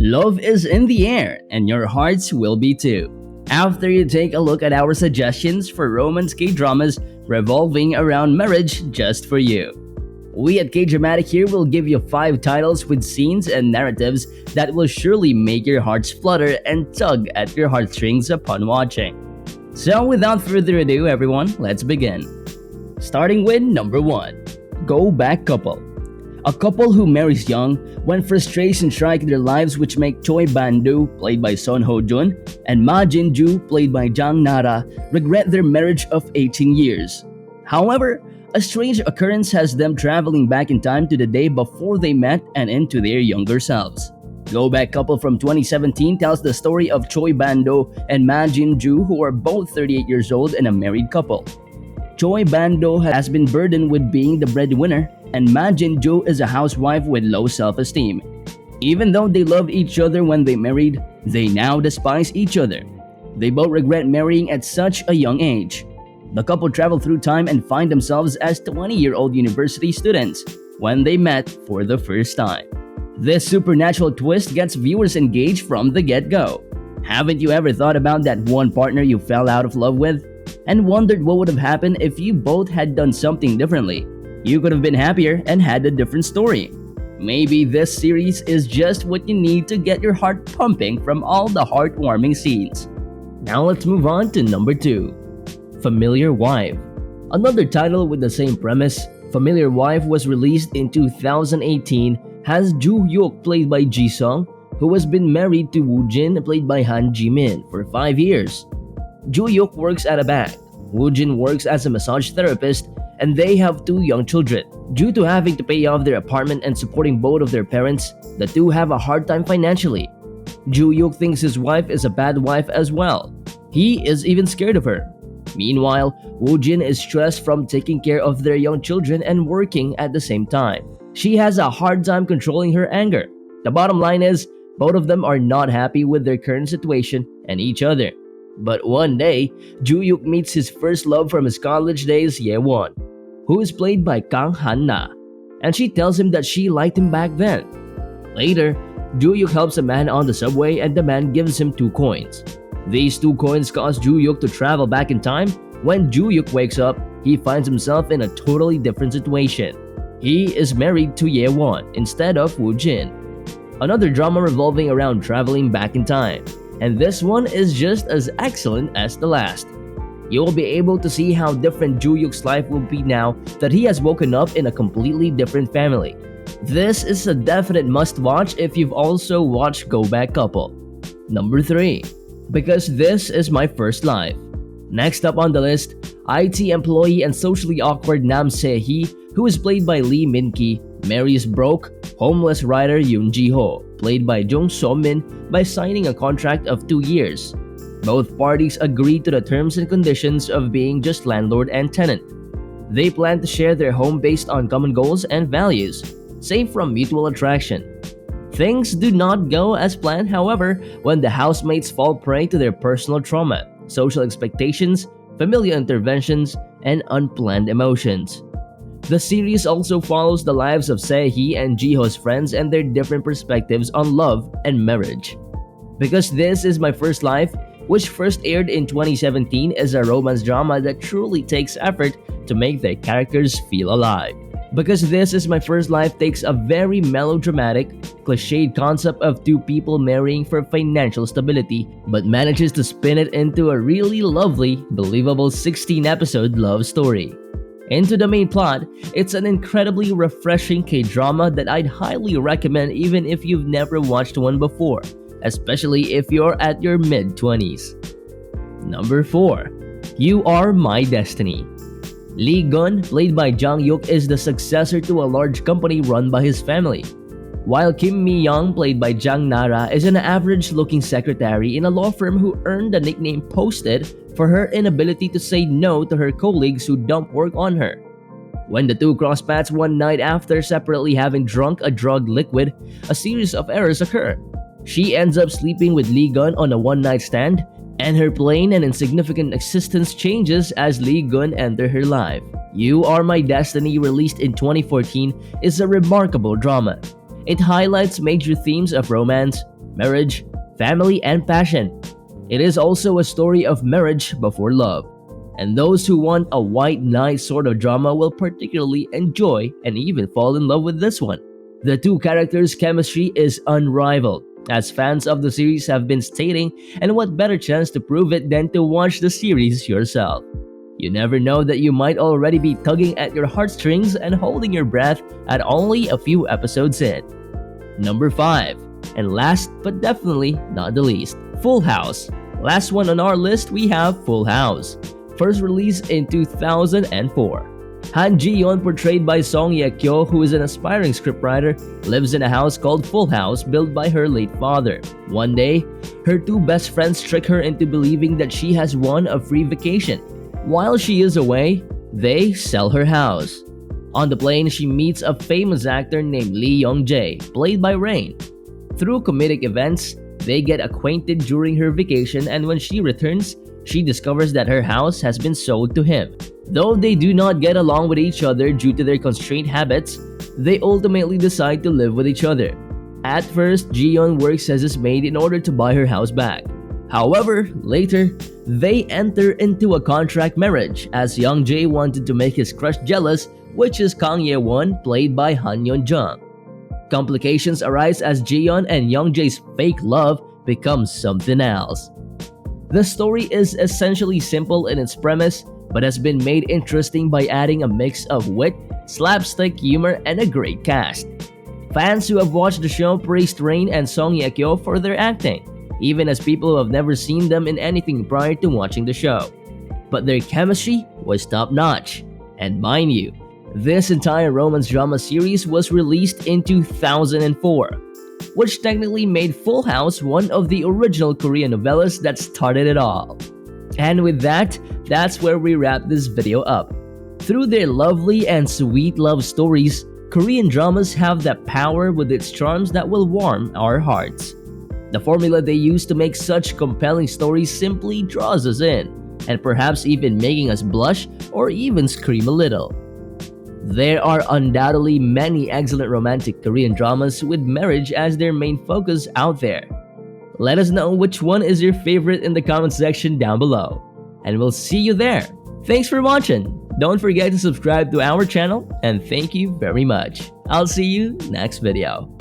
Love is in the air, and your hearts will be too. After you take a look at our suggestions for romance K-dramas revolving around marriage just for you. We at K-Dramatic here will give you 5 titles with scenes and narratives that will surely make your hearts flutter and tug at your heartstrings upon watching. So without further ado everyone, let's begin. Starting with number 1. Go Back Couple. A couple who marries young when frustration strikes their lives, which make Choi Ban-do, played by Son Ho-jun, and Ma Jin-ju, played by Jang Nara, regret their marriage of 18 years. However, a strange occurrence has them traveling back in time to the day before they met and into their younger selves. Go Back Couple from 2017 tells the story of Choi Ban-do and Ma Jin-ju, who are both 38 years old and a married couple. Choi Ban-do has been burdened with being the breadwinner, and Ma Jin-ju is a housewife with low self-esteem. Even though they loved each other when they married, they now despise each other. They both regret marrying at such a young age. The couple travel through time and find themselves as 20-year-old university students when they met for the first time. This supernatural twist gets viewers engaged from the get-go. Haven't you ever thought about that one partner you fell out of love with and wondered what would have happened if you both had done something differently? You could have been happier and had a different story. Maybe this series is just what you need to get your heart pumping from all the heartwarming scenes. Now let's move on to number 2. Familiar Wife. Another title with the same premise, Familiar Wife was released in 2018, has Joo Hyuk, played by Ji Sung, who has been married to Woo Jin, played by Han Ji Min, for 5 years. Joo Hyuk works at a bank. Woo Jin works as a massage therapist, and they have 2 young children. Due to having to pay off their apartment and supporting both of their parents, the two have a hard time financially. Joo Hyuk thinks his wife is a bad wife as well. He is even scared of her. Meanwhile, Woo Jin is stressed from taking care of their young children and working at the same time. She has a hard time controlling her anger. The bottom line is, both of them are not happy with their current situation and each other. But one day, Joo Hyuk meets his first love from his college days, Ye-won, who is played by Kang Han-na, and she tells him that she liked him back then. Later, Joo Hyuk helps a man on the subway and the man gives him 2 coins. These 2 coins cause Joo Hyuk to travel back in time. When Joo Hyuk wakes up, he finds himself in a totally different situation. He is married to Ye-won instead of Woo Jin. Another drama revolving around traveling back in time, and this one is just as excellent as the last. You will be able to see how different Joo Hyuk's life will be now that he has woken up in a completely different family. This is a definite must-watch if you've also watched Go Back Couple. Number 3. Because This Is My First Life. Next up on the list, IT employee and socially awkward Nam Se-hee, who is played by Lee Min-ki, marries broke, homeless writer Yoon Ji-ho, played by Jung So-min, by signing a contract of 2 years. Both parties agree to the terms and conditions of being just landlord and tenant. They plan to share their home based on common goals and values, safe from mutual attraction. Things do not go as planned, however, when the housemates fall prey to their personal trauma, social expectations, familial interventions, and unplanned emotions. The series also follows the lives of Se-hee and Ji-ho's friends and their different perspectives on love and marriage. Because This Is My First Life, which first aired in 2017, is a romance drama that truly takes effort to make their characters feel alive. Because This Is My First Life takes a very melodramatic, cliched concept of 2 people marrying for financial stability, but manages to spin it into a really lovely, believable 16-episode love story. Into the main plot, it's an incredibly refreshing K-drama that I'd highly recommend even if you've never watched one before, especially if you're at your mid-20s. Number 4. You Are My Destiny. Lee Gun, played by Jang Hyuk, is the successor to a large company run by his family, while Kim Mi-young, played by Jang Nara, is an average-looking secretary in a law firm who earned the nickname Posted for her inability to say no to her colleagues who dump work on her. When the two cross paths one night after separately having drunk a drug liquid, a series of errors occur. She ends up sleeping with Lee Gun on a one-night stand, and her plain and insignificant existence changes as Lee Gun enters her life. You Are My Destiny, released in 2014, is a remarkable drama. It highlights major themes of romance, marriage, family, and passion. It is also a story of marriage before love, and those who want a white knight sort of drama will particularly enjoy and even fall in love with this one. The two characters' chemistry is unrivaled, as fans of the series have been stating, and what better chance to prove it than to watch the series yourself. You never know that you might already be tugging at your heartstrings and holding your breath at only a few episodes in. Number 5, and last but definitely not the least, Full House. Last one on our list, we have Full House. First released in 2004. Han Ji-yeon, portrayed by Song Ye-kyo, who is an aspiring scriptwriter, lives in a house called Full House built by her late father. One day, her two best friends trick her into believing that she has won a free vacation. While she is away, they sell her house. On the plane, she meets a famous actor named Lee Young-jae, played by Rain. Through comedic events, they get acquainted during her vacation, and when she returns, she discovers that her house has been sold to him. Though they do not get along with each other due to their constrained habits, they ultimately decide to live with each other. At first, Ji-yeon works as his maid in order to buy her house back. However, later, they enter into a contract marriage as Young-jae wanted to make his crush jealous, which is Kang Ye-won, played by Han Yeon-jung. Complications arise as Ji-yeon and Young-jae's fake love becomes something else. The story is essentially simple in its premise, but has been made interesting by adding a mix of wit, slapstick humor, and a great cast. Fans who have watched the show praised Rain and Song Ye-kyo for their acting, even as people who have never seen them in anything prior to watching the show. But their chemistry was top-notch. And mind you, this entire romance drama series was released in 2004, which technically made Full House one of the original Korean novellas that started it all. And with that, that's where we wrap this video up. Through their lovely and sweet love stories, Korean dramas have that power with its charms that will warm our hearts. The formula they use to make such compelling stories simply draws us in, and perhaps even making us blush or even scream a little. There are undoubtedly many excellent romantic Korean dramas with marriage as their main focus out there. Let us know which one is your favorite in the comment section down below. And we'll see you there. Thanks for watching. Don't forget to subscribe to our channel, and thank you very much. I'll see you next video.